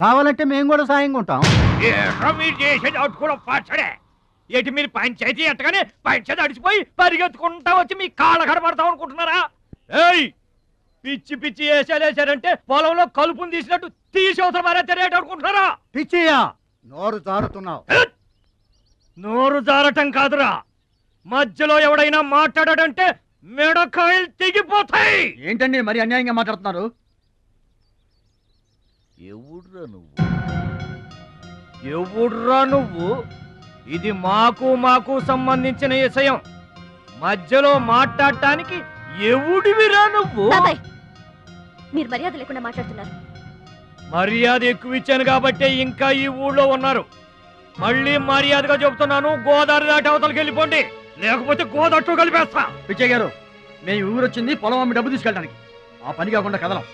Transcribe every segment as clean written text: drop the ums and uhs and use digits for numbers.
కావాలంటే మేము కూడా సాయంగా ఉంటాం. మీరు చేసేది అటుకుల పచ్చడే. ఏంటి మీరు పంచాయతీ ఎట్టగానే పంచాయతీ అడిచిపోయి పరిగెత్తుకుంటా వచ్చి మీ కాళ్ళ కడబడతాం అనుకుంటున్నారా? ఏయ్, పిచ్చి పిచ్చి వేసారంటే పొలంలో కలుపుని తీసినట్టు తీసి అవసరం మారేట అనుకుంటున్నారా? పిచ్చియా, నోరు జారుతున్నావు. నోరు జారటం కాదురా, మధ్యలో ఎవడైనా మాట్లాడాడంటే మెడకాయలు తెగిపోతాయి. ఏంటండి మరి అన్యాయంగా మాట్లాడుతున్నారు? ఎవడ్రా నువ్వు? ఇది మాకు సంబంధించిన విషయం. మధ్యలో మాట్లాడటానికి ఎవడివిరా నువ్వు? మీరు మర్యాద లేకుండా మాట్లాడుతున్నారు. మర్యాద ఎక్కువ ఇచ్చాను కాబట్టే ఇంకా ఈ ఊళ్ళో ఉన్నారు. మళ్ళీ మర్యాదగా చెబుతున్నాను, గోదావరి దాటి అవతలకి వెళ్ళిపోండి, లేకపోతే గోదట్టు కలిపేస్తా. పిచ్చయ్య గారు, మేము ఊరు వచ్చింది పొలం అమ్మి డబ్బు తీసుకెళ్ళడానికి. ఆ పని కాకుండా కదలం.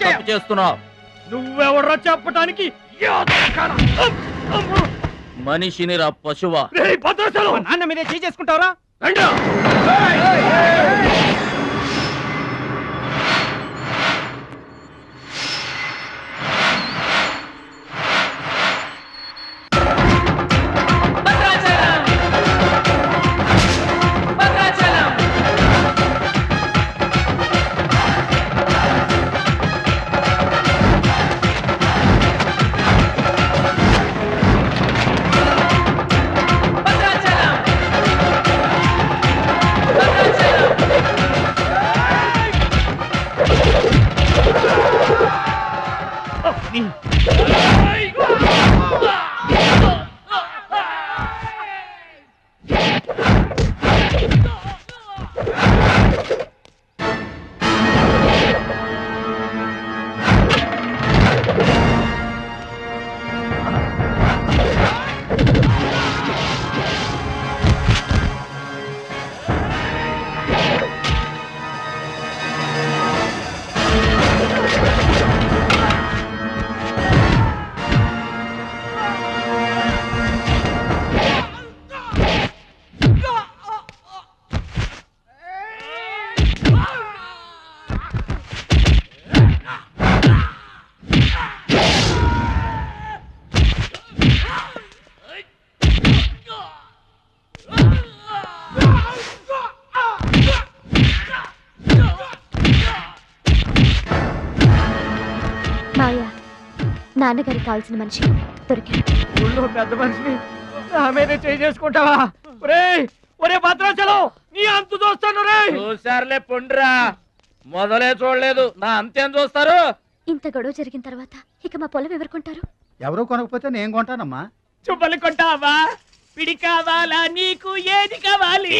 తప్పు చేస్తున్నావు. నువ్వెవడ్రా చెప్పటానికి? మనిషిని రా పశువా. నాన్న మీదే చేసుకుంటావరా? నాన్నగారికి కావాల్సిన మనిషి దొరికాడు. ఊళ్ళో పెద్ద మనిషిని నా మీదే చేసుకుంటావా? ఒరే భద్రాచలం, నీ అంతు చూస్తాను. చూసారులే పొండ్రా, మొదలే చూడలేదు, నా అంతేం చూస్తారు? ఇంత గొడవ జరిగిన తర్వాత ఇక మా పొలం ఎవరు కొంటారు? ఎవరు కొనకపోతే నేను కొంటానమ్మా. చుబ్బలు కొంటావా? పిడి కావాలా? నీకు ఏది కావాలి?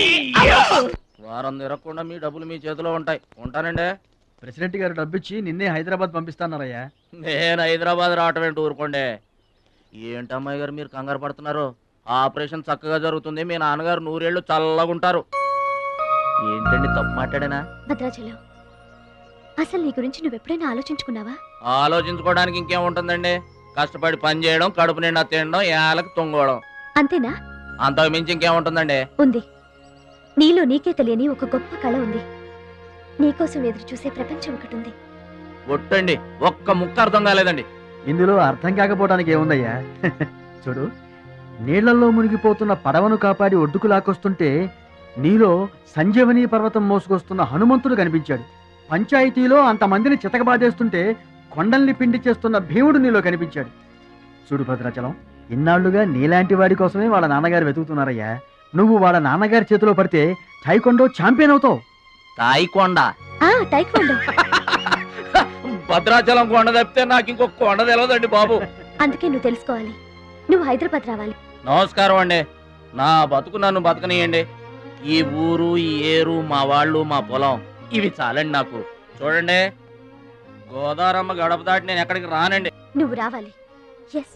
వారం తిరగకుండా మీ డబ్బులు మీ చేతిలో ఉంటాయి. ఉంటానండి. ప్రెసిడెంట్ గారు డబ్బిచ్చి నిన్నే హైదరాబాద్ పంపిస్తాన్నారయ్యా. నేను హైదరాబాద్ రావటం ఏంటి, ఊరుకోండి. ఏంటమ్మాయి గారు మీరు కంగారు పడుతున్నారు? ఆపరేషన్ చక్కగా జరుగుతుంది, మీ నాన్నగారు 100 ఏళ్ళు చల్లగుంటారు. ఏంటండి తప్పు మాట్లాడేనా? భద్రాచలం, అసలు నీ గురించి నువ్వెప్పుడైనా ఆలోచించుకున్నావా? ఆలోచించుకోవడానికి ఇంకేముంటుందండి, కష్టపడి పని చేయడం, కడుపు నిండా తినడం, ఏళ్ళకి తొంగోవడం, అంతేనా? అంతకు మించి ఇంకేముంటుందండి? ఉంది. నీలో నీకే తెలియని ఒక గొప్ప కళ ఉంది. నీకోసం ఎదురు చూసే ప్రపంచం ఒకటి ఉంది. ఒట్టండి, ఒక్క ముక్క అర్థం కాలేదండి. ఇందులో అర్థం కాకపోవడానికి ఏముందయ్యా? చూడు, నీళ్లలో మునిగిపోతున్న పడవను కాపాడి ఒడ్డుకు లాక్కొస్తుంటే నీలో సంజీవని పర్వతం మోసుకొస్తున్న హనుమంతుడు కనిపించాడు. పంచాయతీలో అంతమందిని చితకబాదేస్తుంటే కొండల్ని పిండి చేస్తున్న భీముడు నీలో కనిపించాడు. చూడు భద్రాచలం, ఇన్నాళ్లుగా నీలాంటి వాడి కోసమే వాళ్ళ నాన్నగారు వెతుకుతున్నారయ్యా. నువ్వు వాళ్ళ నాన్నగారి చేతిలో పడితే టైకొండో ఛాంపియన్ అవుతావు. తాయికొండ? టైకొండో. భద్రాచలం కొండ తప్పితే నాకు ఇంకొక కొండ తెలియదండి బాబు. అందుకే నువ్వు తెలుసుకోవాలి. నువ్వు హైదరాబాద్ రావాలి. నమస్కారం అండి, నా బతుకు నన్ను బతకనియండి. ఈ ఊరు, ఈ ఏరు, మా వాళ్ళు, మా పొలం, ఇవి చాలండి నాకు. చూడండి, గోదావరమ్మ గడప దాటి నేను ఎక్కడికి రానండి. నువ్వు రావాలి. ఎస్,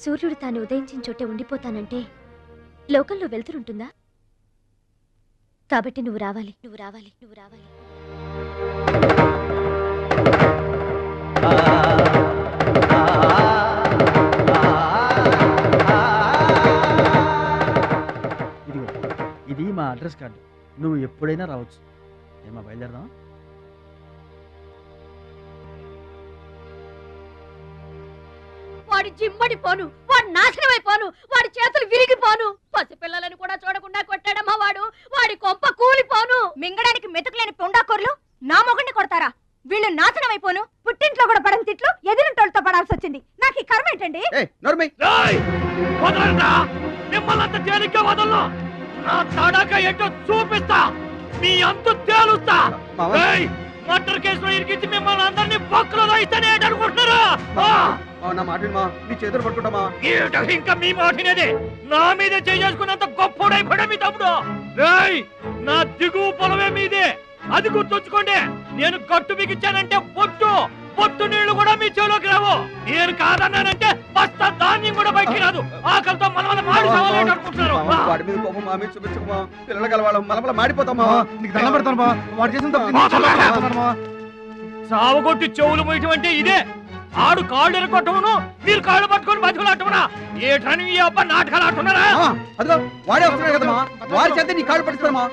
సూర్యుడు తాను ఉదయించిన చోటే ఉండిపోతానంటే లోకంలో వెళ్తురుంటుందా? కాబట్టి నువ్వు రావాలి, నువ్వు రావాలి, నువ్వు రావాలి. ఇదిగో ఇది మా అడ్రస్ కార్డు. నువ్వు ఎప్పుడైనా రావచ్చు. ఏమా బయలుదేరదాం? వాడి జిమ్మడిపోను, వాడు నాశనమైపోను, వాడి చేతులు విరిగిపోను, పసిపిల్లలను కూడా చూడకుండా కొట్టాడమ్మా వాడు. వాడి కొంప కూలిపోను. మింగడానికి మెతుకులేని పొండాకోర్లు నా మొగుడిని కొడతారా? వీళ్ళు నాశనం అయిపోను. పుట్టింట్లో కూడా పడని తిట్లు ఎదిరింటోళ్ళతో పడాల్సి వచ్చింది. నాకు ఈ కర్మ ఏంటండి? మిమ్మల్ని తేలిగ్గా వదలను. నా తడాక ఏంటో చూపిస్తా, మీ అంతు తేలుస్తా. మర్డర్ కేసులో ఇరికించి మిమ్మల్ని అందరినీ పక్కలో ఇస్తేనే అనుకుంటున్నారా? నా మాట నీ చేతులు పట్టుకుంటామా? ఇంకా మీ మాటినేది. నా మీద చేసుకున్నంత గొప్పోడైపోయా మీ తమ్ముడు. నా దిగువ పొలమే మీదే, అది గుర్తుంచుకోండి. నేను గట్టు బిగించానంటే పొట్టు నీళ్లు కూడా మీ చెవులోకి రావు. నేను కాదన్నానంటే బస్తా ధాన్యం కూడా బయటికి రాదు. ఆకలితో మలమల మాడి అనుకుంటున్నారు. వాడి మీద కోపం మా మీద చూపించమా? పిల్లలు కలవాళ్ళం మలమల మాడిపోతామా? నీకు దండం పెడతాను వాడు చేసిన సావగొట్టి చెవులు మొయ్యటం అంటే ఇదే. ఆడు కాళ్ళు ఎరగొట్టమును, మీరు కాళ్ళు పట్టుకొని బతుకులాటమునా? ఏటని ఈ అబ్బా నాటకాలు ఆడుతున్నారా? అదిగో వాడే వస్తున్నాడు కదమ్మా, వాడి చేత నీ కాళ్ళు పట్టిస్తామా?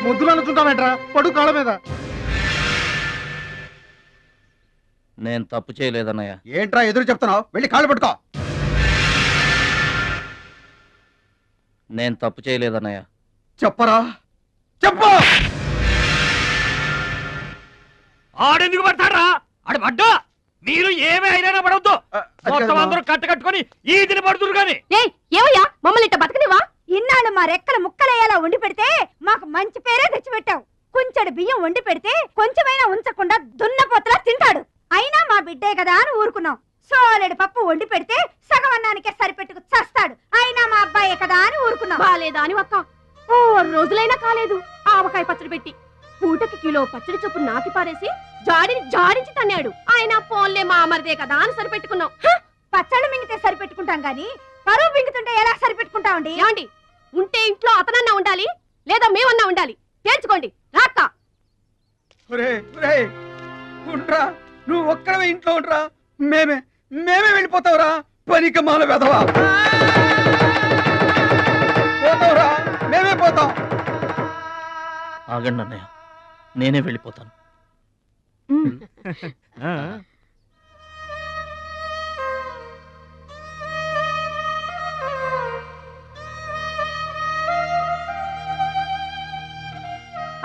ముద్దులు అనుకుంటామేట్రా, పడు కాళ్ళ మీద. నేను తప్పు చేయలేదన్నయ్య. ఏంట్రా ఎదురు చెప్తున్నావు? వెళ్ళి కాళ్ళు పట్టుకో. నేను తప్పు చేయలేదన్నయ్య. చెప్పరా, చెప్పు. ఆడెందుకు పడతారా? ఆడు పడ్డా మీరు ఏమీ అయినా పడవద్దు. మొత్తం అందరూ కట్టుకొని ఈదిని పడుతురు గాని. ఏమయ్యా మమ్మల్ని ఇట్ట బతకనివా? ఇన్నాళ్ళు మా రెక్కల ముక్కలయ్యేలా వండి పెడితే మాకు మంచి పేరే తెచ్చిపెట్టావు. కొంచెడు బియ్యం వండి పెడితే కొంచెమైనా ఉంచకుండా దున్నపోతలా తింటాడు. అయినా మా బిడ్డే కదా అని ఊరుకున్నాం. సోలెడు పప్పు వండి పెడితే సగం అన్నానికే సరిపెట్టుకు చస్తాడు. అయినా మా అబ్బాయే కదా అని ఊరుకున్నాం. బాలేదా అని ఒక్క 4 రోజులైనా కాలేదు ఆవకాయ పచ్చడి పెట్టి పూటకి కిలో పచ్చడి చొప్పు నాకి పారేసి జాడించి తన్నాడు. ఆయన పోన్లే మా అమరిదే కదా అని సరిపెట్టుకున్నాం. పచ్చళ్ళు మింగితే సరిపెట్టుకుంటాం గాని పరువు మింగుతుంటే ఎలా సరిపెట్టుకుంటామండి? ఏమండి, ఉంటే ఇంట్లో అతనన్నా ఉండాలి, లేదా మేమన్నా ఉండాలి. తేల్చుకోండి. రాక్క నువ్వు ఒక్కడవే ఇంట్లో ఉండరా, మేమే వెళ్ళిపోతావురా. పనికి మాల వెధవా, పోతావురా, మేమే పోతాం. ఆగండి అన్నయ్య, నేనే వెళ్ళిపోతాను.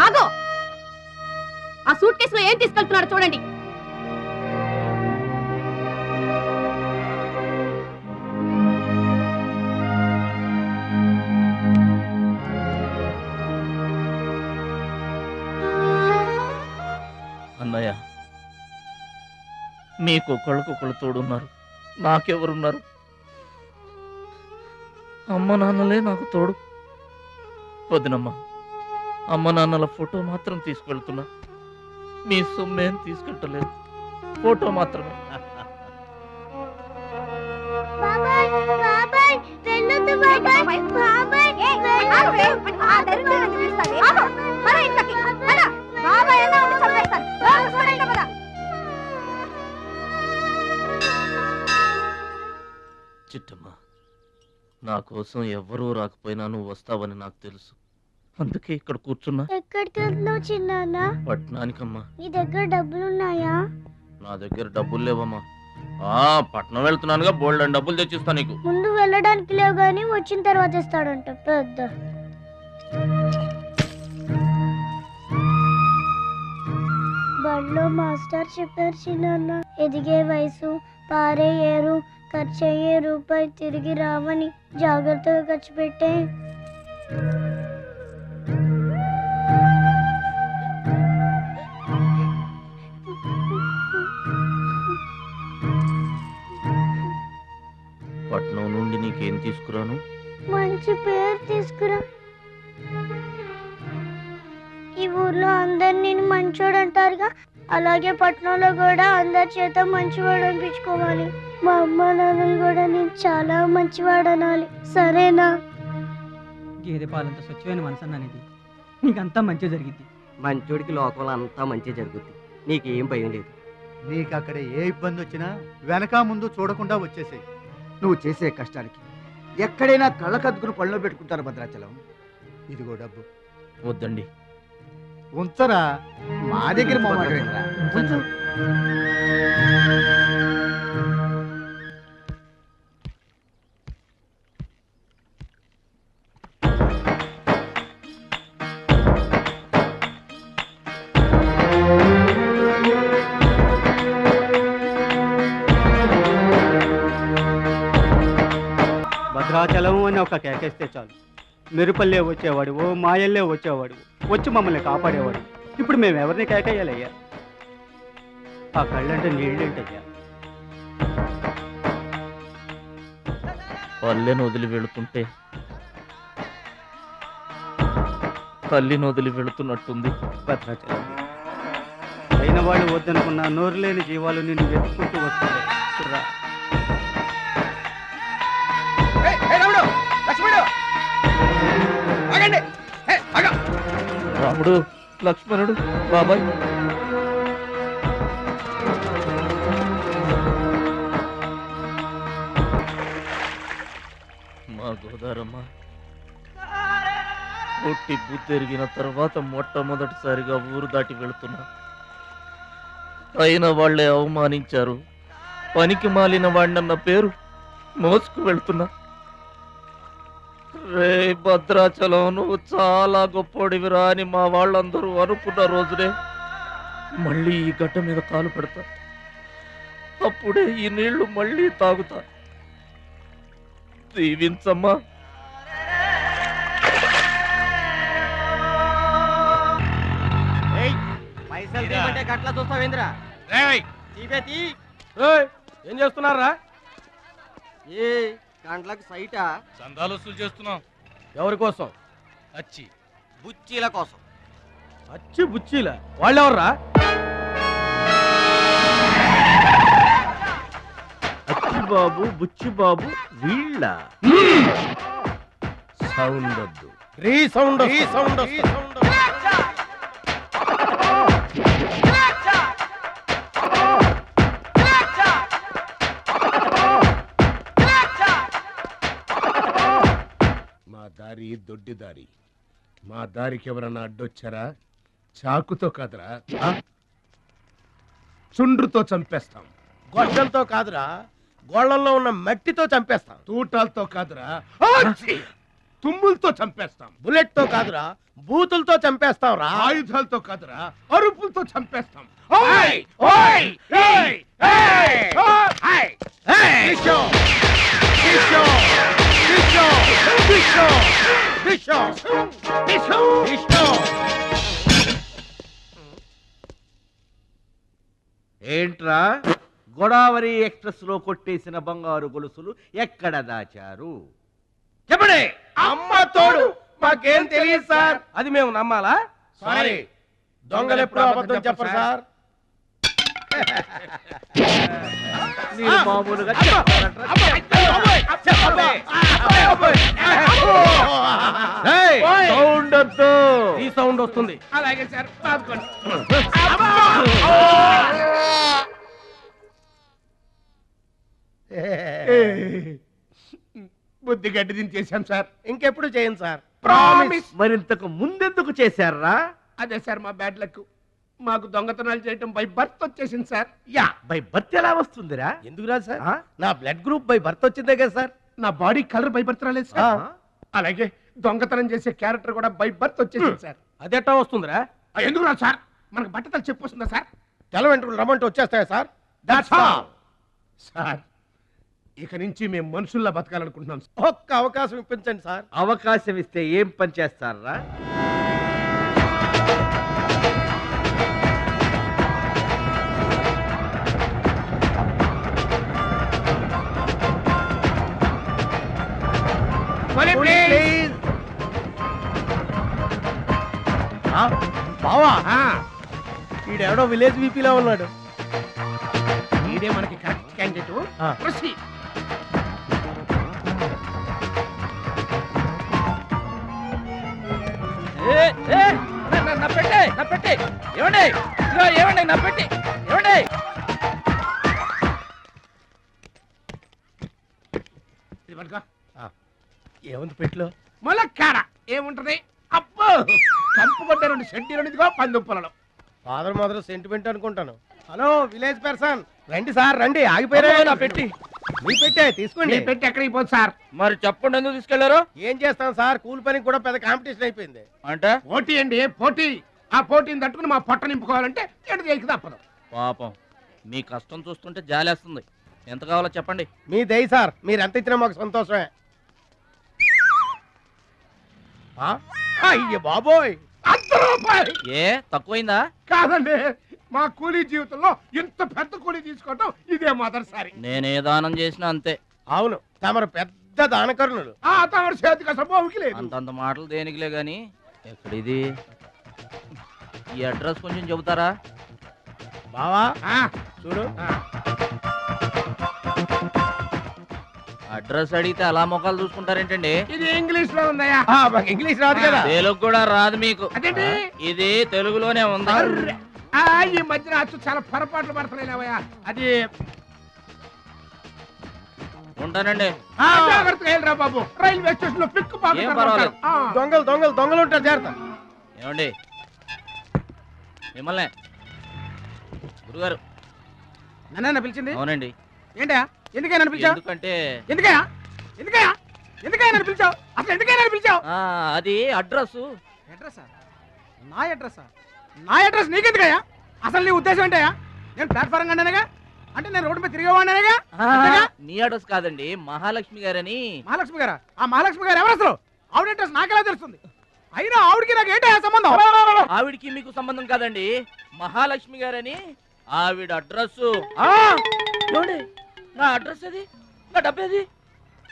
ఆగో, ఆ సూట్ కేసులో ఏం తీసుకెళ్తున్నాడు చూడండి. అన్నయ్య, మీకు ఒకళ్ళకొకళ్ళు తోడున్నారు, నాకెవరున్నారు? అమ్మ నాన్నలే నాకు తోడు. వదినమ్మా, అమ్మ నాన్నల ఫోటో మాత్రం తీసుకెళ్తున్నా, మీ సొమ్మేం తీసుకెళ్ళలేదు, ఫోటో మాత్రమే. చిట్టమ్మ, నా కోసం ఎవ్వరూ రాకపోయినా నువ్వు వస్తావని నాకు తెలుసు. అందుకే ఇక్కడ కూర్చున్నా. ఎక్కడికి వెళ్తున్నావు చిన్నాన్న? పట్నానికమ్మా. నీ దగ్గర డబ్బులున్నాయా? నా దగ్గర డబ్బులు లేవమ్మా. పట్నం వెళ్తున్నానుగా, బోల్డ్ డబ్బులు తెచ్చిస్తా నీకు. ముందు వెళ్ళడానికి లేవు గానీ వచ్చిన తర్వాత ఇస్తాడంట పెద్ద. బడిలో మాస్టర్ చెప్పారు చిన్నాన్న, ఎదిగే వయసు, పారే ఏరు, ఖర్చయ్యే రూపాయి తిరిగి రావని. జాగ్రత్తగా ఖర్చు పెట్టే. పట్నం నుండి నీకేం తీసుకురాను? మంచి పేరు తీసుకురా. ఈ ఊర్లో అందరు నేను మంచోడు అంటారుగా, అలాగే పట్నంలో కూడా అందరి చేత మంచివాడు అనిపించుకోవాలి. మా అమ్మ నాన్నలు కూడా నేను చాలా మంచివాడు అనాలి. సరేనా? గేదె పాలంత స్వచ్ఛమైన మనసు అనేది నీకంతా మంచి జరిగింది. మంచోడికి లోకంలో అంతా మంచి జరుగుద్ది, నీకేం భయం లేదు. నీకు అక్కడ ఏ ఇబ్బంది వచ్చినా వెనక ముందు చూడకుండా వచ్చేసాయి. నువ్వు చేసే కష్టానికి ఎక్కడైనా కళ్ళకద్దుకుని పళ్ళలో పెట్టుకుంటారు భద్రాచలం. ఇదిగో డబ్బు. వద్దండి. ఉంచరా, మా దగ్గర మొహమాటమేంట్రా? ఉంచు. భద్రాచలం అని ఒక కేకేస్తే చాలు, మెరుపల్లే వచ్చేవాడు, ఓ మాయల్లే వచ్చేవాడు, వచ్చి మమ్మల్ని కాపాడేవాడు. ఇప్పుడు మేము ఎవరిని కేకేయాలయ్యా? ఆ కళ్ళంటే నీళ్ళేంటయ్యా? పల్లెను వదిలి వెళుతుంటే తల్లిని వదిలి వెళుతున్నట్టుంది. భద్రాచలం అయిన వాళ్ళు వద్దనుకున్న నోరు లేని జీవాలు నిన్ను వెతుక్కుంటూ వస్తాయి. రా. రాముడు, లక్ష్మణుడు, బాబాయ్. మా గోదారమ్మ పుట్టి బుద్ధెరిగిన తర్వాత మొట్టమొదటిసారిగా ఊరు దాటి వెళుతున్నా. అయిన వాళ్లే అవమానించారు. పనికి మాలిన వాడినన్న పేరు మోసుకు వెళ్తున్నా. రే భద్రాచలం, నువ్వు చాలా గొప్పోడివిరా అని మా వాళ్ళందరూ అనుకున్న రోజునే మళ్ళీ ఈ గడ్డ మీద కాలు పెడతా. అప్పుడే ఈ నీళ్లు మళ్ళీ తాగుతా. దీవించమ్మా. గట్లా చూస్తావేంద్రా? ఏం చేస్తున్నారా? ఏ గంటలకు సైటా? చందాలు వసూలు చేస్తున్నాం. ఎవరి కోసం? అచ్చి బుచ్చీల కోసం. అచ్చి బుచ్చీల వాళ్ళెవర్రా? అచ్చి బాబు, బుచ్చి బాబు వీళ్ళ. సౌండ్ వద్దు. రీసౌండ్. మా దారి దొడ్డి దారి. మా దారికి ఎవరన్నా అడ్డొచ్చారా? చాకుతో కాదురా, చుండ్రుతో చంపేస్తాం. గొడ్డలతో కాదురా, గోళ్లలో ఉన్న మట్టితో చంపేస్తాం. తూటాలతో కాదురా, తుమ్ములతో చంపేస్తాం. బుల్లెట్ తో కాదురా, బూతులతో చంపేస్తాం రా. ఆయుధాలతో కాదురా, అరుపులతో చంపేస్తాం. ఏంట్రా, గోదావరి ఎక్స్ప్రెస్ లో కొట్టేసిన బంగారు గొలుసులు ఎక్కడ దాచారు? చెప్పండి. అమ్మ తోడు, మాకేం తెలియదు సార్. అది మేము నమ్మాలా? సారీ, దొంగలు ఎప్పుడు అబద్ధం చెప్పరు సార్. మీరు మామూలుగా సౌండ్ వద్దు. ఈ సౌండ్ వస్తుంది. అలాగే సార్. బుద్ధి గడ్డి దించేశాం సార్. ఇంకెప్పుడు చేయండి సార్. ప్రామిస్. మరింతకు ముందెందుకు చేశారా? అదే సార్ మా బ్యాడ్ లక్. మాకు దొంగతనాలు చేయటం బై బర్త్ వచ్చేసింది సార్. యా, బై బర్త్ ఎలా వస్తుందిరా? ఎందుకు రాదు సార్? నా బ్లడ్ గ్రూప్ బై బర్త్ వచ్చిందే కదా సార్. నా బాడీ కలర్ బై బర్త్ రాలేదు సార్. అలాగే దొంగతనం చేసే క్యారెక్టర్ కూడా బై బర్త్ వచ్చేసింది సార్. అదెట్టా వస్తుందిరా? ఎందుకు రాదు సార్? మనకు బట్టతలు చెప్పు వస్తుందా సార్? తెల వెంట్రులు రమ్మంటే వచ్చేస్తాయా సార్? That's all sir. ఇక నుంచి మేము మనుషుల్లా బతకాలనుకుంటున్నాం. ఒక్క అవకాశం ఇప్పించండి సార్. అవకాశం ఇస్తే ఏం పని చేస్తారా? బావా, ఈడెవడో విలేజ్ వీపీలో ఉన్నాడు. ఇదే మనకి కరెక్ట్ క్యాండిడేట్. ప్రొసీడ్. నా పెట్టే ఏమండి, ఏమండి నా పెట్టి ఏమండి. ఇది పట్టుకో. ఏముంది పెట్లో? ములక్కాడ ఏముంటది? అబ్బో కంపు కొట్టే 2 సెంటీలు ఇదిగో పందుప్పలలో. ఫాదర్ మదర్ సెంటిమెంట్ అనుకుంటాను. హలో విలేజ్ పర్సన్, రండి సార్ రండి. ఆగిపోయారా నా పెట్టి? మీ పెట్టే తీసుకోండి. నీ పెట్టి ఎక్కడికి పోదు సార్? మరి చెప్పండి ఎందుకు తీసుకెళ్లారు? ఏం చేస్తాం సార్, కూలి పనికి కూడా పెద్ద కాంపిటీషన్ అయిపోయింది. అంటే పోటీ అండి పోటీ. ఆ పోటీని తట్టుకుని మా పొట్ట నింపుకోవాలంటే ఎటు చేయక తప్పదు. పాపం మీ కష్టం చూస్తుంటే జాలేస్తుంది. ఎంత కావాలో చెప్పండి. మీ దయ సార్, మీరు ఎంత ఇచ్చినా మాకు సంతోషమే. అయ్య బాబోయ్, 100 రూపాయలు. ఏ తక్కువైందా? కాదండి, మా కూలీ జీవితంలో ఇంత పెద్ద కూలీ తీసుకోవటం ఇదే మొదటిసారి. నేనే దానం చేసినా అంతే. అవును, తమరు పెద్ద దానకరుణులు. తమరు చేతికి అసలు బావుకి లేదు. అంతంత మాటలు దేనికిలే గాని ఎక్కడిది? ఈ అడ్రస్ కొంచెం చెబుతారా? బావా చూడు, అడ్రస్ అడిగితే అలా మొక్కలు చూసుకుంటారేంటండి? ఇది ఇంగ్లీష్ లో ఉందయ్యా. మాకు ఇంగ్లీష్ రాదు కదా. తెలుగు కూడా రాదు మీకు. అదేంటి? ఇది తెలుగులోనే ఉంది. ఈ మధ్యన అచ్చు చాలా పొరపాట్లు పడుతున్నాయివయ్యా. అది ఉంటానండి. జాగ్రత్తగా వెళ్ళరా బాబు, రైల్వే స్టేషన్ లో పిక్ ఏం పర్వాలేదు. దొంగలు దొంగలు దొంగలు ఉంటారు, జాగ్రత్త. ఏమండి మిమ్మల్ని గురుగారు నన్ను పిలిచింది? అవునండి. ఏంటా ఎందుకైనా పిలిచావు? ఎందుకంటే ఎందుకయ్యా ఎందుకయ్యా ఎందుకైనా పిలిచావు? అసలు ఎందుకైనా పిలిచావు? అది అడ్రస్. అడ్రస్సా? నా అడ్రస్సా? నా అడ్రస్ నీకెందుకయ్యా? అసలు నీ ఉద్దేశం ఏంటయ్యా? నేను ప్లాట్ఫారం కండానగా, అంటే నేను రోడ్డు మీద తిరిగేవాడినగా. నీ అడ్రస్ కాదండి, మహాలక్ష్మి గారని. మహాలక్ష్మి గారా? ఆ మహాలక్ష్మి గారు ఎవరు అసలు? ఆవిడ అడ్రస్ నాకెలా తెలుస్తుంది? అయినా ఆవిడకి నాకు ఏంటయ్యా సంబంధం? ఆవిడికి మీకు సంబంధం కాదండి, మహాలక్ష్మి గారని ఆవిడ అడ్రస్. ఏమండి నా అడ్రస్ అది, నా డబ్బేది?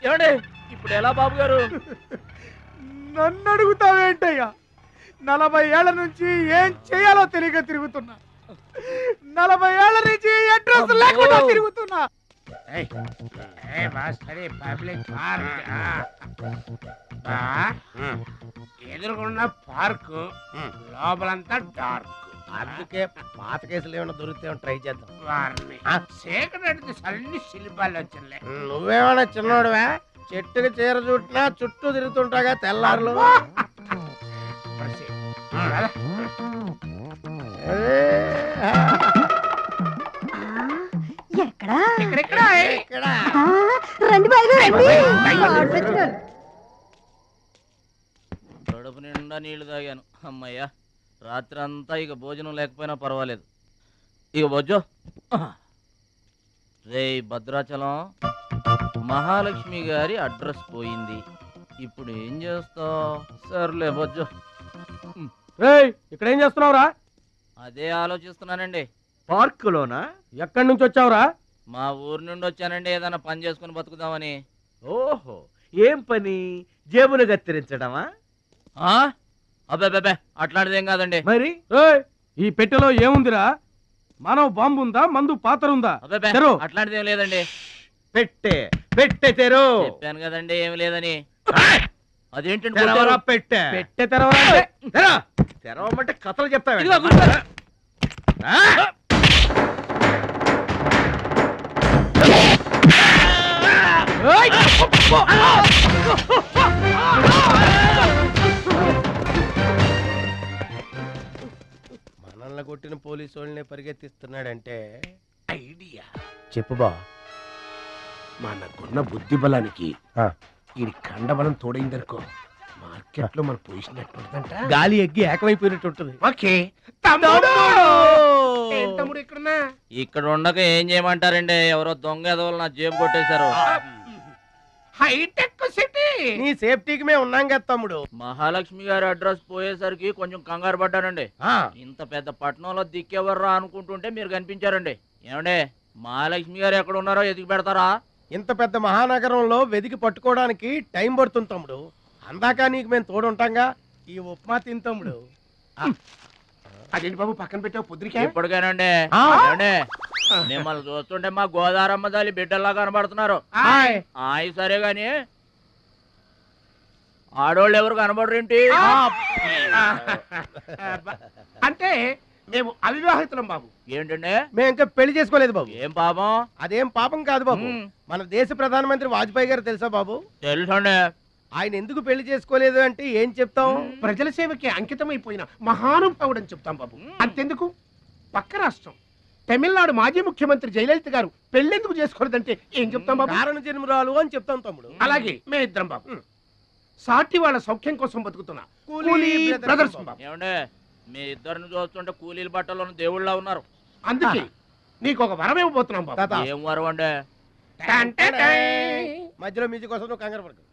ఏమండి ఇప్పుడు ఎలా బాబు గారు? నన్ను అడుగుతావేంటయ్యా? 40 ఏళ్ల నుంచి ఏం చేయాలో తెలియక తిరుగుతున్నా. 40 ఏళ్ల నుంచి అడ్రస్ లేకుండా తిరుగుతున్నా. ఎదురుకున్న పార్కు లోపలంతా డార్క్. అందుకే పాత కేసులు ఏమైనా దొరికితే ట్రై చేద్దాం. వారిని చీకటి అన్ని శిల్పాలు వచ్చినాయి. నువ్వేమైనా చిన్నోడువా? చెట్టుకి చీర చుట్టినా చుట్టూ తిరుగుతుంటాగా తెల్లారులు. రండి కడుపు నిండా నీళ్లు తాగాను. అమ్మయ్యా, రాత్రి అంతా ఇక భోజనం లేకపోయినా పర్వాలేదు. ఇక బొజ్జో. రే భద్రాచలం, మహాలక్ష్మి గారి అడ్రస్ పోయింది, ఇప్పుడు ఏం చేస్తావు? సర్లే బొజ్జో. ఇక్కడ ఏం చేస్తున్నావురా? అదే ఆలోచిస్తున్నానండి. పార్కులోనా? ఎక్కడి నుంచి వచ్చావురా? మా ఊరు నుండి వచ్చానండి, ఏదైనా పని చేసుకుని బతుకుదామని. ఓహో, ఏం పని? జేబులు కత్తిరించడమా? అబ్బే అట్లాంటిదేం కాదండి. మరి ఈ పెట్టెలో ఏముందిరా? మానవ బాంబు ఉందా? మందు పాత్ర ఉందా? అబ్బే అట్లాంటిదేం లేదండి. పెట్టే తెరు. చెప్పాను కదండి ఏమి లేదని. అదేంటండి పెట్టే తెరవమంటే కథలు చెప్తావు. మనల్ని కొట్టిన పోలీసు వాళ్ళని పరిగెత్తిస్తున్నాడంటే ఐడియా చెప్పు బా. మనకున్న బుద్ధి బలానికి ఈ కండబలం తోడైందనుకో, మార్కెట్ లో మన పొజిషన్ ఎట్లుంటుందంట? గాలి ఎగ్గి ఏకమైపోయినట్టు ఉంటుంది. ఓకే తమ్ముడు ఇక్కడున్నా? ఇక్కడ ఉండక ఏం చేయమంటారండి? ఎవరో దొంగ ఎదవలు నా జేబు కొట్టేశారు. హైటెక్ సిటీ. నీ సేఫ్టీకి మేము ఉన్నాం కదా తమ్ముడు. మహాలక్ష్మి గారి అడ్రస్ పోయేసరికి కొంచెం కంగారు పడ్డానండి. ఇంత పెద్ద పట్టణంలో దిక్కెవర్రా అనుకుంటుంటే మీరు కనిపించారండి. ఏమండే, మహాలక్ష్మి గారు ఎక్కడ ఉన్నారో ఎదిగి పెడతారా? ఇంత పెద్ద మహానగరంలో వెదికి పట్టుకోవడానికి టైం పడుతుంది తమ్ముడు. అందాక నీకు మేము తోడుంటాంగా. ఈ ఉప్మా తిని తమ్ముడు. అదేంటి బాబు పక్కన పెట్టావు పొద్దురికే? ఇప్పటికేనండి మిమ్మల్ని చూస్తుంటే మా గోదారమ్మ తల్లి బిడ్డల్లా కనబడుతున్నారు. ఆయ్ సరే గాని ఆడోళ్ళు ఎవరు కనబడరేంటి? అంటే మేము అవివాహితులం బాబు. ఏంటండి? మేము ఇంకా పెళ్లి చేసుకోలేదు బాబు. ఏం పాపం? అదేం పాపం కాదు బాబు. మన దేశ ప్రధానమంత్రి వాజ్పేయి గారు తెలుసా బాబు? తెలుసండి. ఆయన ఎందుకు పెళ్లి చేసుకోలేదు అంటే ఏం చెప్తాం? ప్రజల సేవకి అంకితమైపోయిన మహానుభావుడు అని చెప్తాం బాబు. అంతెందుకు, పక్క రాష్ట్రం తమిళనాడు మాజీ ముఖ్యమంత్రి జయలలిత గారు పెళ్ళెందుకు చేసుకోలేదంటే ఏం చెప్తాం బాబు? కారణ జన్మరాలు అని చెప్తాం తమ్ముడు. అలాగే మేమిద్దరం బాబు సాటి వాళ్ళ సౌఖ్యం కోసం బతుకుతున్నా కూలీ బ్రదర్స్ బాబు. ఏమండి, మీ ఇద్దరిని చూస్తుంటే కూలీల బట్టలో దేవుళ్ళ ఉన్నారు. అందుకే నీకు ఒక వరం ఇవ్వబోతున్నాం బాబు. ఏం వరం అండి? మధ్యలో మ్యూజిక్ కోసం నువ్వు కంగారు పడకు.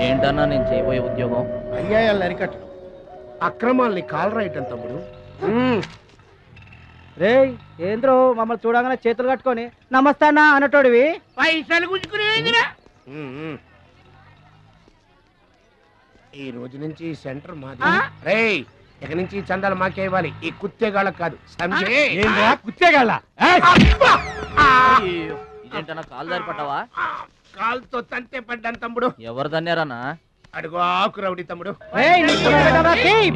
ఏంటన్నా నేను చేయబోయే ఉద్యోగం? అన్యాయాలను అరికట్టు, అక్రమాల్ని కాలరాయటం తమ్ముడు. రే ఏంద్రో మమ్మల్ని చూడగానే చేతులు కట్టుకొని నమస్తానా అన్నటోడివి పైసలు గుంజుకునేదిరా. ఈ రోజు నుంచి సెంటర్ మాది. రేయ్, ఇక నుంచి చందాలు మాకే ఇవ్వాలి, ఈ కుత్తేగాళ్ళకి కాదు. కుత్తేగాళ్ళ ఇదేంటన్నా కాలు దారి పడ్డావా? కాలుతో తంతే పడ్డాను తమ్ముడు. ఎవరు తన్నారన్నా? అడుగు ఆకు రౌడీ తమ్ముడు.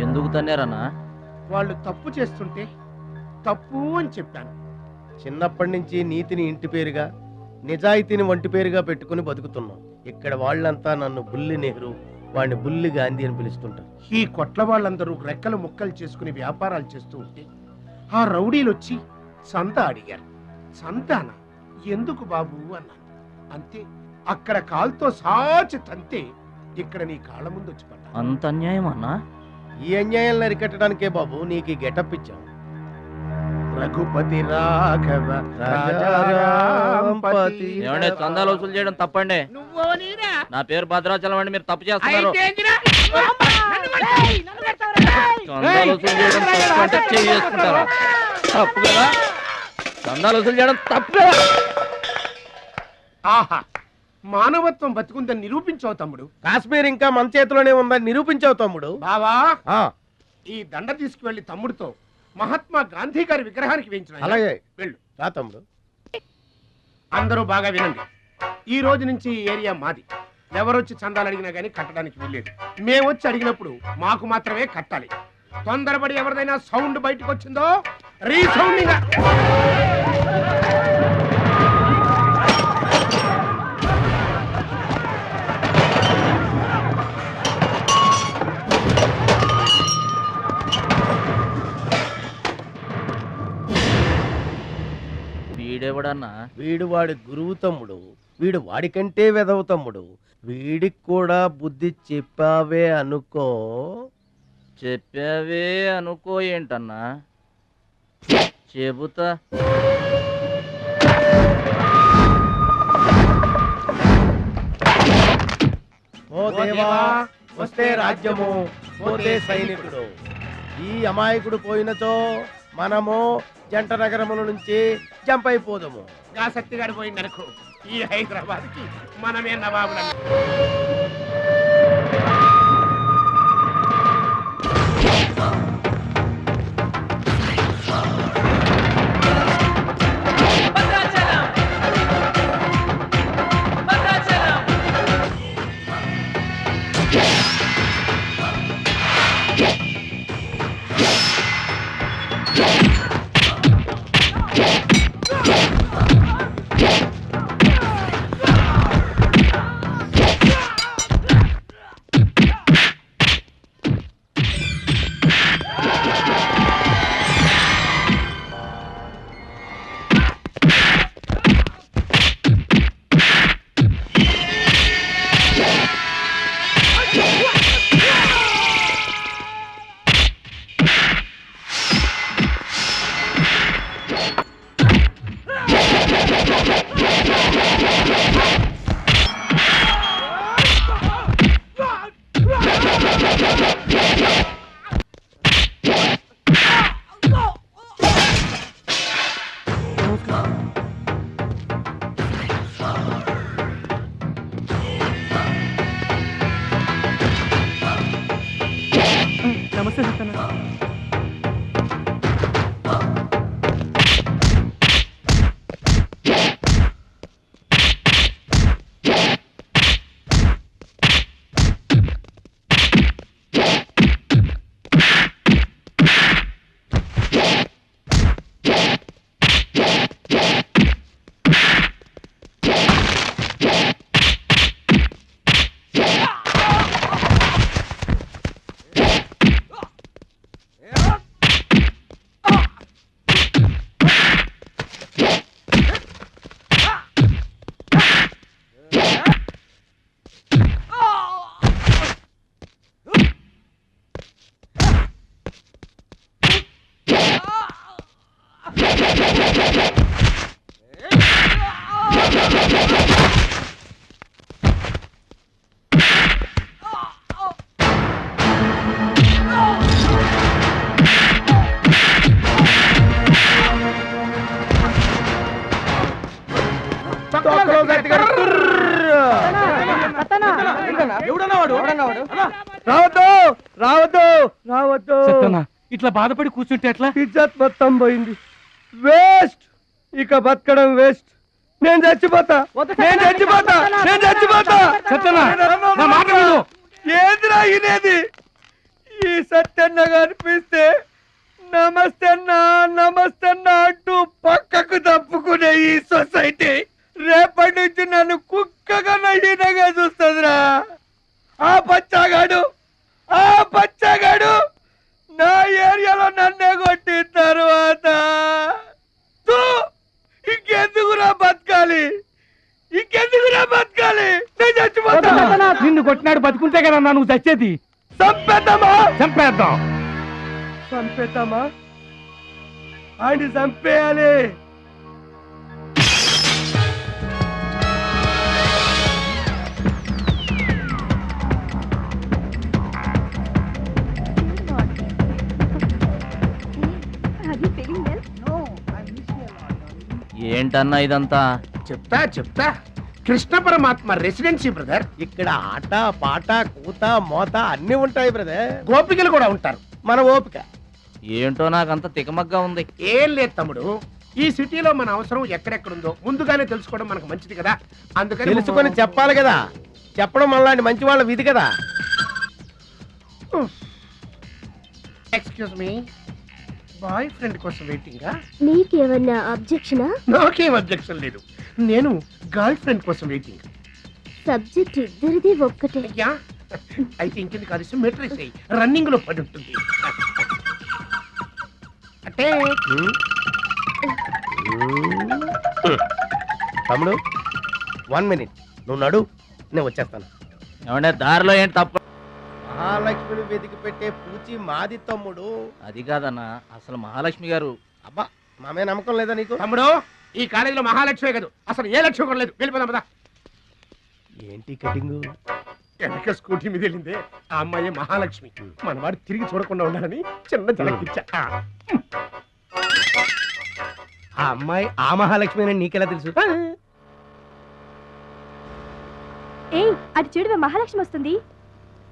ఎందుకు తన్నారన్నా? వాళ్ళు తప్పు చేస్తుంటే తప్పు అని చెప్పాను. చిన్నప్పటి నుంచి నీతిని ఇంటి పేరుగా, నిజాయితీని వంటి పేరుగా పెట్టుకుని బతుకుతున్నాం. ఇక్కడ వాళ్ళంతా నన్ను బుల్లి నెహ్రూ, వాడిని బుల్లి గాంధీ అని పిలుస్తుంటారు. ఈ కొట్ల వాళ్ళందరూ రెక్కలు ముక్కలు చేసుకుని వ్యాపారాలు చేస్తూ ఉంటే ఆ రౌడీలు వచ్చి సంత అడిగారు. సంతాన ఎందుకు బాబు అన్నాను. అంతే, అక్కడ కాలుతో సాచి తంతే ఇక్కడ నీ కాళ్ళ ముందు వచ్చి పడ్డా. అంత అన్యాయం అన్నా? ఈ అన్యాయాలను అరికట్టడానికే బాబు నీకు ఈ గెటప్ ఇచ్చాం. రఘుపతి రాఘవ రాజారాంపతి. ఏమంటే చందాలు వసూలు చేయడం తప్పండి. నా పేరు భద్రాచలం అండి, మీరు తప్పు చేస్తున్నారు. చందాలు వసూలు చేయడం తప్పు అంటే చేసుకుంటారా? తప్పు కదా, చందాలు వసూలు చేయడం తప్పు కదా. ఆహా, మానవత్వం బతుకుందని నిరూపించావు తమ్ముడు. కాశ్మీర్ ఇంకా మన చేతిలోనే ఉందని నిరూపించావు తమ్ముడు. బావా, ఈ దండ తీసుకువెళ్లి తమ్ముడితో మహాత్మా గాంధీ గారి విగ్రహానికి వేయించిన. అలాగే వెళ్ళు. రా తమ్ముడు. అందరూ బాగా వినండి, ఈ రోజు నుంచి ఈ ఏరియా మాది. ఎవరొచ్చి చందాలు అడిగినా గానీ కట్టడానికి వెళ్ళేది. మేమొచ్చి అడిగినప్పుడు మాకు మాత్రమే కట్టాలి. తొందరపడి ఎవరిదైనా సౌండ్ బయటకు వచ్చిందో రీసౌండింగ్. వీడెవడన్నా? వీడు వాడి గురువు తమ్ముడు. వీడు వాడికంటే వెదవు తమ్ముడు. వీడికి కూడా బుద్ధి చెప్పావే అనుకో. చెప్పావే అనుకో ఏంటన్నా? చెబుతా. ఓ దేవా, వస్తే రాజ్యము, పోతే సైనికుడు. ఈ అమాయకుడు పోయినచో మనము జంట నగరముల నుంచి జంప్ అయిపోదాము. గా శక్తిగాడు పోయిందనుకో, ఈ హైదరాబాద్ కి మనమే నవాబులం. తొక్కలో గట్టిగా రావద్దు రావద్దు రావద్దు ఇట్లా బాధపడి కూర్చుంటే ఎట్లా? ఇజ్జత్ మొత్తం పోయింది. వేస్ట్, ఇక బతకడం వేస్ట్. నేను చచ్చిపోతా, నేను చచ్చిపోతా, నేను చచ్చిపోతా. ఏందిరా ఇనేది? ఈ సత్యన్న కనిపిస్తే నమస్తే అన్నా నమస్తే అన్నా అంటూ పక్కకు తప్పుకునే ఈ సొసైటీ రేపటి నుంచి నన్ను కుక్కగా నయ్యనగా చూస్తుందిరా. ఆ పచ్చాగాడు నా ఏరియాలో నన్నే కొట్టిన తర్వాత ఇంకెందుకురా బతకాలి? నేను చచ్చిపోతా. నిన్ను కొట్టినాడు బతుకుంటే కదా నువ్వు చచ్చేది. చంపేద్దామా? ఆయన చంపేయాలి. ఏంటన్నా ఇదంతా? చెప్తా కృష్ణ పరమాత్మ రెసిడెన్సీ బ్రదర్. ఇక్కడ ఆట పాట కూత మోత అన్ని ఉంటాయి బ్రదర్. గోపికలు కూడా ఉంటారు. మన ఓపిక ఏంటో నాకంత తికమగ్గా ఉంది. ఏం లేదు తమ్ముడు, ఈ సిటీలో మన అవసరం ఎక్కడెక్కడుందో ముందుగానే తెలుసుకోవడం మనకు మంచిది కదా. అందుకని తెలుసుకొని చెప్పాలి కదా. చెప్పడం మనలాంటి మంచి వాళ్ళ విధి కదా. ఎక్స్క్యూజ్ మీ, బాయ్ ఫ్రెండ్ కోసం వెయిటింగా? నీకేమన్నా అబ్జెక్షనా? నాకేం అబ్జెక్షన్ లేదు. నేను గర్ల్ ఫ్రెండ్ కోసం వెయిటింగ్. సబ్జెక్ట్ ఇద్దరిది ఒక్కటే. అయ్యా అయితే ఇంకెందుకు కలిసి మెట్రిక్స్ రన్నింగ్ లో పడి ఉంటుంది. అంటే తమ్ముడు 1 minute నువ్వు నడు, నేను వచ్చేస్తాను. ఏమంటే దారిలో ఏంటి తప్పు? మహాలక్ష్మిని వెతికి పెట్టే పూచి మాది తమ్ముడు. అది కాదన్నా, అసలు మహాలక్ష్మి గారు. అబ్బా మామే నమ్మకం లేదా నీకు? తమ్ముడు ఈ కాలేజీలో మహాలక్ష్మి కాదు, అసలు ఏ లక్ష్యం కూడా లేదు. వెళ్ళిపోదాం పద. ఏంటి కటింగ్? వెనక స్కూటీ మీద వెళ్ళిందే ఆ అమ్మాయి మహాలక్ష్మి. మనవాడు తిరిగి చూడకుండా ఉండాలని చిన్న జలకిచ్చా. ఆ అమ్మాయి ఆ మహాలక్ష్మి అని నీకెలా తెలుసు? ఏయ్ అటు చూడు, మహాలక్ష్మి వస్తుంది.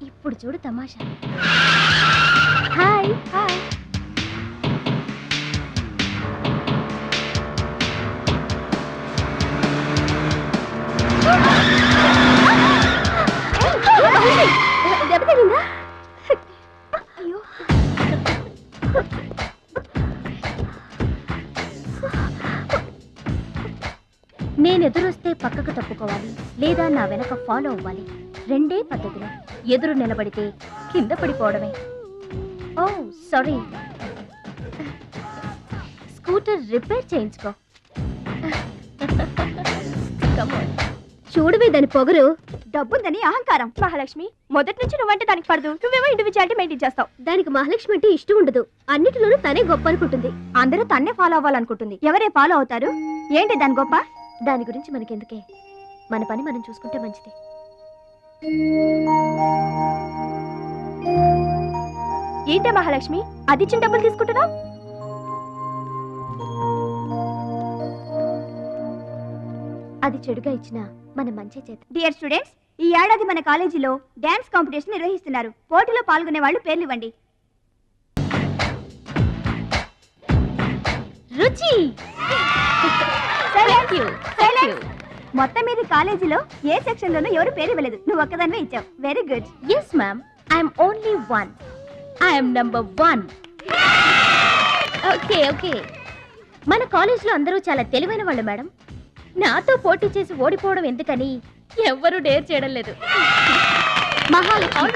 ఇప్పుడు చూడు తమాషా. Hi hi. దెబ్బ తగిలిందా? అయ్యో నేను ఎదురొస్తే పక్కకు తప్పుకోవాలి, లేదా నా వెనక ఫాలో అవ్వాలి. రెండే పద్ధతులు. ఎదురు నిలబడితే కింద పడిపోవడమే. ఓ సారీ, స్కూటర్ రిపేర్ చేయించుకో. చూడవే దాని పొగరు. డబ్బుందని అహంకారం. మహాలక్ష్మి మొదటి నుంచి నువ్వంటే దానికి పడదు. నువ్వేమో ఇండివిజువాలిటీ మెయింటైన్ చేస్తావు. దానికి మహాలక్ష్మి అంటే ఇష్టం ఉండదు. అన్నిటిలోనూ తనే గొప్ప అనుకుంటుంది. అందరూ తన్నే ఫాలో అవ్వాలనుకుంటుంది. ఎవరే ఫాలో అవుతారు? ఏంటి దాని గొప్ప? దాని గురించి మనకెందుకే, మన పని మనం చూసుకుంటే మంచిది. ఏంటే మహాలక్ష్మి అది ఇచ్చిన డబ్బులు తీసుకుంటున్నావు? అది చెడుగా ఇచ్చినా మన మంచి చేత. డియర్ స్టూడెంట్స్, ఈ ఏడాది మన కాలేజీలో డాన్స్ కాంపిటీషన్ నిర్వహిస్తున్నారు. పోటీలో పాల్గొనే వాళ్ళు పేర్లు ఇవ్వండి. రుచి. మొత్తం మీద కాలేజీలో ఏ సెక్షన్ లోనూ ఎవరు పేరు ఇవ్వలేదు. నువ్వు ఒక్కదానివే ఇచ్చావు. Very good. Yes ma'am, I'm only 1. I'm number 1. Okay okay. మన కాలేజ్లో అందరూ చాలా తెలివైన వాళ్ళు మేడం. నాతో పోటీ చేసి ఓడిపోవడం ఎందుకని ఎవ్వరూ డేర్ చేయడం లేదు. మహాలక్ష్మి.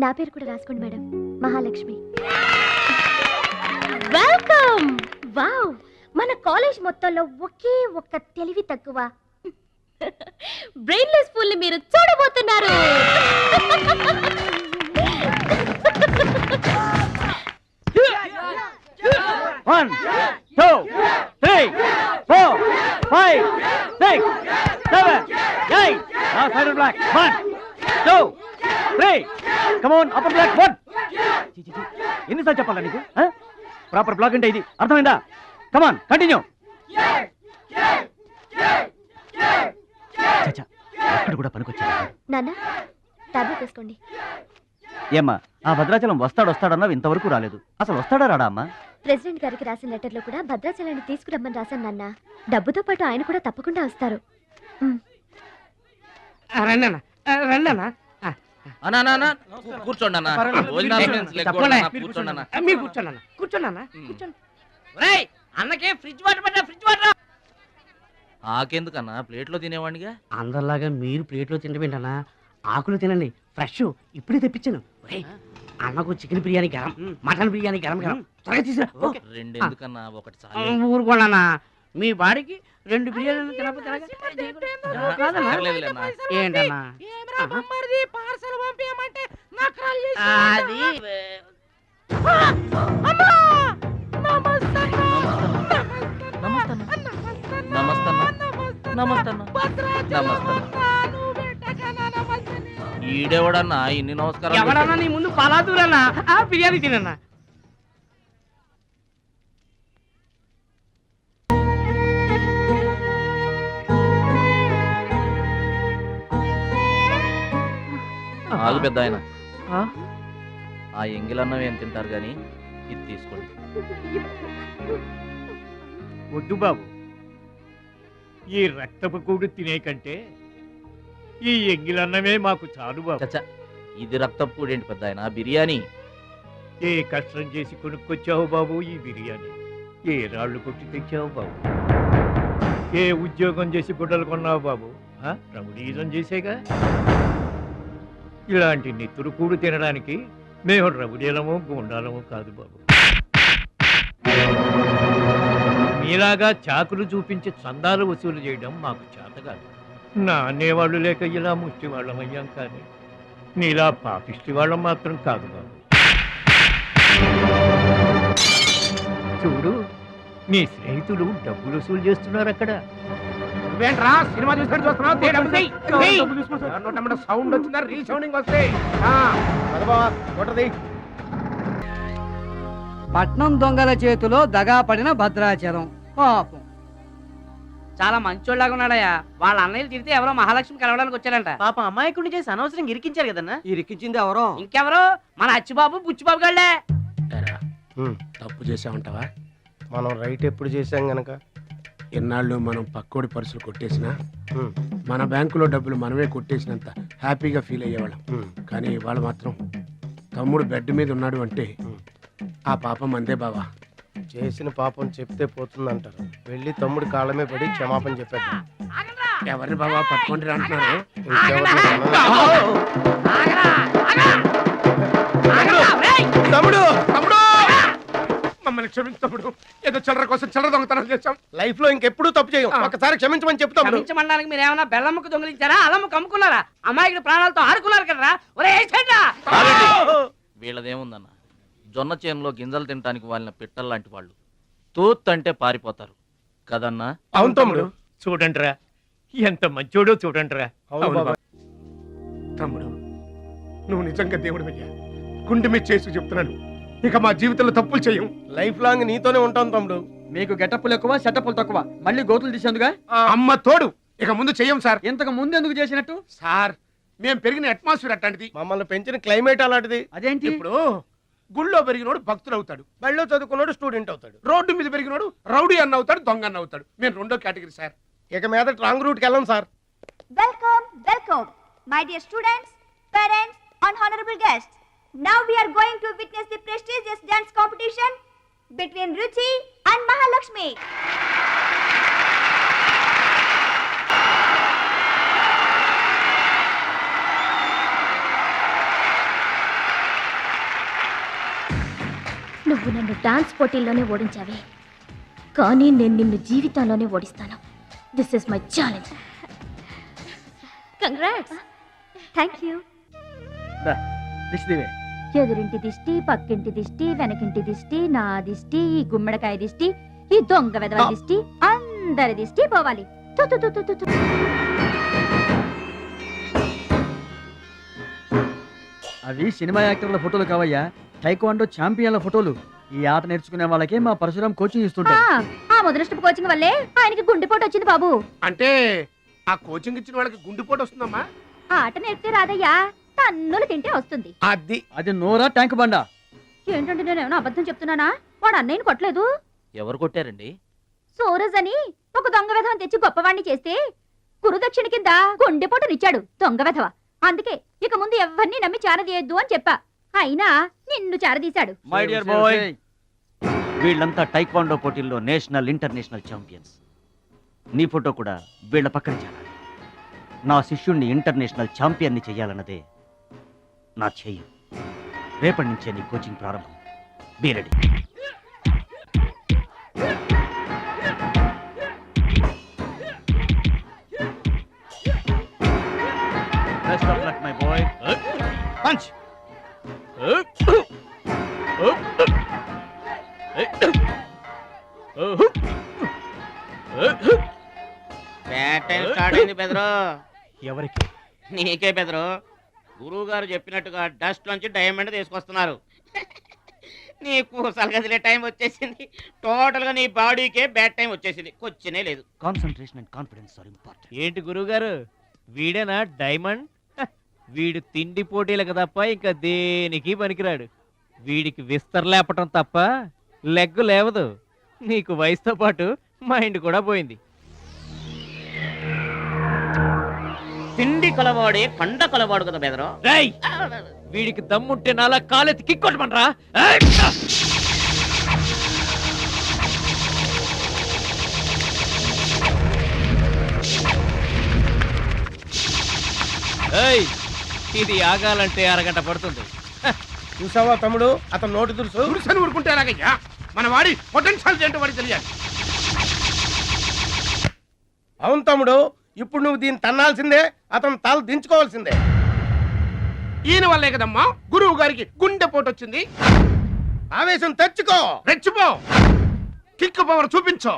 నా పేరు కూడా రాసుకోండి మేడం, మహాలక్ష్మి. వెల్కమ్. వావ్, మన కాలేజ్ మొత్తంలో ఒకే ఒక్క తెలివి తక్కువ బ్రెయిన్లెస్ ఫుల్ మీరు చూడబోతున్నారు. 1 2 3 4 5 6 7 8. Now center black. 1 2 3. Come on, upper black. 1. ఎన్నిసార్లు చెప్పాలా నీకు? ప్రాపర్ బ్లాక్ అంటే ఇది అర్థమైందా? కమాన్ కంటిన్యూ. అక్కడ కూడా పనికొచ్చాడు. నాన్న టాబ్లెట్ వేసుకోండి. ఏమ్మా ఆ భద్రాచలం వస్తాడన్నావు, ఇంతవరకు రాలేదు. అసలు వస్తాడా రాడా అమ్మా? ప్రెసిడెంట్ గారికి రాసిన లెటర్లో కూడా భద్రాచలాన్ని తీసుకురమ్మని రాశాను నాన్న. డబ్బుతో పాటు ఆయన కూడా తప్పకుండా వస్తారు. రండి అన్న. కూర్చోండి అన్న. మీరు కూర్చోండి అన్న. అన్నకే ఫ్రిడ్జ్ వాటర్ పడ్డా, ఫ్రిడ్జ్ వాటర్. ఆకెందుకన్నా, ప్లేట్లో తినేవాడిగా. అందరిలాగా మీరు ప్లేట్లో తినబెట్టనా, ఆకులు తినండి, ఫ్రెష్ ఇప్పుడే తెప్పించాను. అన్నకు చికెన్ బిర్యానీ గరం, మటన్ బిర్యానీ గరం త్వరగా తీసుకురా. రెండు ఎందుకన్నా, ఒకటి చాలు. ఊరుకోండి, మీ బాడీకి 2 బిర్యానీలు తినకపోతే ఏంటన్నా అది ఈడెవడన్నా ఇన్ని నమస్కారం? ఎవడన్నా నీ ముందు పలాదూరన్నా బిర్యానీ తినన్నా. ఆగు పెద్ద ఆయన, ఆ ఎంగిలన్నం ఏం తింటారు గాని ఇది తీసుకోండి. వద్దు బాబు, ఈ రక్తపు కూడు తినే కంటే ఈ ఎంగిలన్నమే మాకు చాలు బాబు. చచ్చా, ఇది రక్తపు కూడు ఏంటి పెద్ద ఆయన? బిర్యానీ. ఏ కష్టం చేసి కొనుక్కొచ్చావు బాబు ఈ బిర్యానీ? ఏ రాళ్ళు కొట్టి తెచ్చావు బాబు? ఏ ఉద్యోగం చేసి గుడ్డలు కొన్నావు బాబు? రౌడీజం చేసేగా. ఇలాంటి నెత్తురు కూడు తినడానికి మేము రౌడీలము గుండాలము కాదు బాబు. మీలాగా చాకులు చూపించి చందాలు వసూలు చేయడం మాకు చేత కాదు. నా అనేవాళ్ళు లేక ఇలా ముష్టి వాళ్ళం అయ్యాం, కానీ నీలా పాపిష్టి వాళ్ళం మాత్రం కాదు బాబు. చూడు, నీ స్నేహితులు డబ్బులు వసూలు చేస్తున్నారు అక్కడ. నువ్వేంట్రా సినిమా చూస్తున్నావు? సౌండ్ వచ్చిందా? రీసౌండింగ్ వస్తాయి. పట్నం దొంగల చేతిలో దగా పడిన భద్రాచలం పాపం. చాలా మంచోళ్ళగా ఉన్నాడయ్యా. వాళ్ళ అన్నయ్యలు తిరిగితే ఎవరో మహాలక్ష్మి కలవడానికి వచ్చారంట. పాప అమాయకుడిని చేసి అనవసరంగా ఇరికించారు కదన్నా. ఇరికించింది ఎవరో? ఇంకెవరో మన అచ్చిబాబు బుచ్చిబాబు గాళ్లే. తప్పు చేసామంటావా? మనం రైట్ ఎప్పుడు చేసాం గనక ఎన్నాళ్ళు మనం పక్కోడి పర్సులు కొట్టేసినా మన బ్యాంకులో డబ్బులు మనమే కొట్టేసినంత హ్యాపీగా ఫీల్ అయ్యేవాళ్ళం. కానీ వాళ్ళు మాత్రం తమ్ముడు బెడ్ మీద ఉన్నాడు అంటే ఆ పాపం అందే బావా. చేసిన పాపం చెప్తే పోతుందంటారు. వెళ్ళి తమ్ముడి కాళ్ళమే పడి క్షమాపణ చెప్పాడు. ఎవరిని బావా పట్టుకుంటారు అంటున్నారు? తమ్ముడు తమ్ముడు మమ్మల్ని క్షమించు తమ్ముడు. ఏదో చిల్లర కోసం చిల్లర దొంగతనం చేశాం. లైఫ్ లో ఇంకెప్పుడు తప్పు చేయం. ఒకసారి క్షమించమని చెప్తాం. క్షమించమనడానికి మీరు ఏమన్నా బెల్లమ్మకు దొంగిలించారా, అల్లమ్మకు అమ్ముకున్నారా? అమ్మాయికి ప్రాణాలతో ఆడుకున్నారు కదరా. వీళ్ళదేముందన్న, జొన్న చేనులో గింజలు తినడానికి వాళ్ళ పిట్టల్లాంటి వాళ్ళు. తూత్ అంటే పారిపోతారు కదన్నా. అవును తమ్ముడు. చూడండిరా ఎంత మంచోడో చూడండిరా. తమ్ముడు, నువ్వు నిజంగా దేవుడు అయ్యా. గుండె మీద చేసి చెప్తున్నాను, ఇక మా జీవితంలో తప్పులు చేయం. లైఫ్ లాంగ్ నీతోనే ఉంటాం తమ్ముడు. మీకు గెటప్పులు ఎక్కువ, సెటప్పులు తక్కువ. మళ్ళీ గోతులు తీసేందుగా అమ్మ తోడు. ఇక ముందు చెయ్యం సార్. ఇంతకు ముందు ఎందుకు చేసినట్టు? సార్, మేము పెరిగిన అట్మాస్ఫియర్ అట్లాంటిది. మమ్మల్ని పెంచిన క్లైమేట్ అలాంటిది. అదేంటి? ఇప్పుడు గుళ్ళో పెరిగినోడు భక్తుడు అవుతాడు, బళ్ళో చదువుకున్నాడు స్టూడెంట్ అవుతాడు, రోడ్డు మీద పెరిగినోడు రౌడీ అన్న అవుతాడు, దొంగ అన్న అవుతాడు. మేము రెండో కేటగిరీ సార్. ఇక మీద రాంగ్ రూట్కి వెళ్ళాం sir. Welcome, my dear students, parents, and honorable guests. Now we are going to witness the prestigious dance competition between Ruchi and Mahalakshmi. నువ్వు నన్ను డాన్స్ పోటీల్లోనే ఓడించావే, కానీ నేను నిన్ను జీవితంలోనే ఓడిస్తాను. This is my challenge. Congrats. Thank you. ఎదురింటి దిష్టి, పక్కింటి దిష్టి, వెనకింటి దిష్టి, నా దిష్టి, ఈ గుమ్మడికాయ దిష్టి, ఈ దొంగ వెధవ దిష్టి, అందరి దిష్టి పోవాలి. అవి సినిమా యాక్టర్ల ఫోటోలు కావయ్యా, టైక్వాండో ఛాంపియన్ల ఫోటోలు. ఈ ఆట నేర్చుకునే వాళ్ళకే మా పరశురాం కోచింగ్ ఇస్తుంటారు. ముదనష్టపు కోచింగ్ వల్లే ఆయనకి గుండెపోటు వచ్చింది బాబు. అంటే ఆ కోచింగ్ ఇచ్చిన వాళ్ళకి గుండెపోటు వస్తుందమ్మా? ఆట నేర్పితే రాదయ్యా, తన్నులు తింటే వస్తుంది. అది నోరా ట్యాంక్ బండా? ఏంటంటే నేను ఏమైనా అబద్ధం చెప్తున్నానా? వాడు అన్నయ్యని కొట్టలేదు. ఎవరు కొట్టారండి? సూరజ్ అని ఒక దొంగ వెధవని తెచ్చి గొప్పవాణ్ణి చేస్తే గురుదక్షిణ కింద గుండెపోటునిచ్చాడు దొంగ వెధవ. అందుకే ఇక ముందు ఎవరిని నమ్మి చారదీయొద్దు అని చెప్పా. అయినా నిన్ను చారదీశాడు. మై డియర్ బాయ్, వీళ్ళంతా టైక్వాండో పోటీల్లో నేషనల్ ఇంటర్నేషనల్ ఛాంపియన్స్. నీ ఫోటో కూడా వీళ్ళ పక్కన చేరాలి. నా శిష్యుణ్ణి ఇంటర్నేషనల్ ఛాంపియన్ని చెయ్యాలన్నదే నా ధ్యేయం. రేపటి నుంచే నీ కోచింగ్ ప్రారంభం. Be ready. Best of luck my boy. Punch. Bad time start అయింది బెదరు. ఎవరికి? నీకే బెదరు. గురువు గారు చెప్పినట్టుగా డస్ట్ నుంచి డైమండ్ తీసుకొస్తున్నారు. నీ కూసలు కదిలే టైం వచ్చేసింది. టోటల్ గా నీ బాడీకే బ్యాడ్ టైం వచ్చేసింది. కొచ్చినే లేదు. Concentration and confidence are important. ఏంటి గురువుగారు, వీడేనా డైమండ్? వీడు తిండి పోటీలకు తప్ప ఇంకా దేనికి పనికిరాడు. వీడికి విస్తర లేపటం తప్ప లెగ్గు లేవదు. నీకు వయసుతో పాటు మైండ్ కూడా పోయింది. తిండి కలవాడే కండ కలవాడు కదా బెదరు. వీడికి దమ్ముంటే నాలా కాలెత్తి కిక్కొట్టమనరా. ఇది ఆగాలంటే అరగంట పడుతుంది. చూసావా తమ్ముడు, అతను నోటు దురుసని ఊరుకుంటే ఎలాగయ్యా? మన వాడి పొటెన్షియల్ ఏంటో వాడికి తెలియాలి. అవును తమ్ముడు, ఇప్పుడు నువ్వు దీన్ని తన్నాల్సిందే, అతను తల దించుకోవాల్సిందే. ఈయన వల్లే కదమ్మా గురువు గారికి గుండెపోటు వచ్చింది. ఆవేశం తెచ్చుకో, రెచ్చిపో, కిక్ పవర్ చూపించో.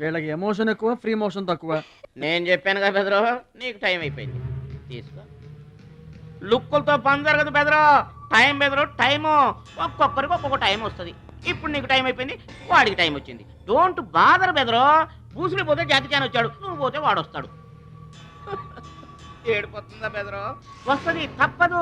వీళ్ళకి ఎమోషన్ ఎక్కువ, ఫ్రీ మోషన్ తక్కువ. నేను చెప్పాను కదా బెదరు, నీకు టైం అయిపోయింది. తీసుకో. లుక్కులతో పని జరగదు బెదరు. టైం బెదరు, టైము. ఒక్కొక్కరికి ఒక్కొక్క టైం వస్తుంది. ఇప్పుడు నీకు టైం అయిపోయింది, వాడికి టైం వచ్చింది. డోంట్ బాదర్ బెదరు. పూసులు పోతే జాతి చాన్ వచ్చాడు, నువ్వు పోతే వాడు వస్తాడు. ఏడిపోతుందా బెదరు? వస్తుంది, తప్పదు.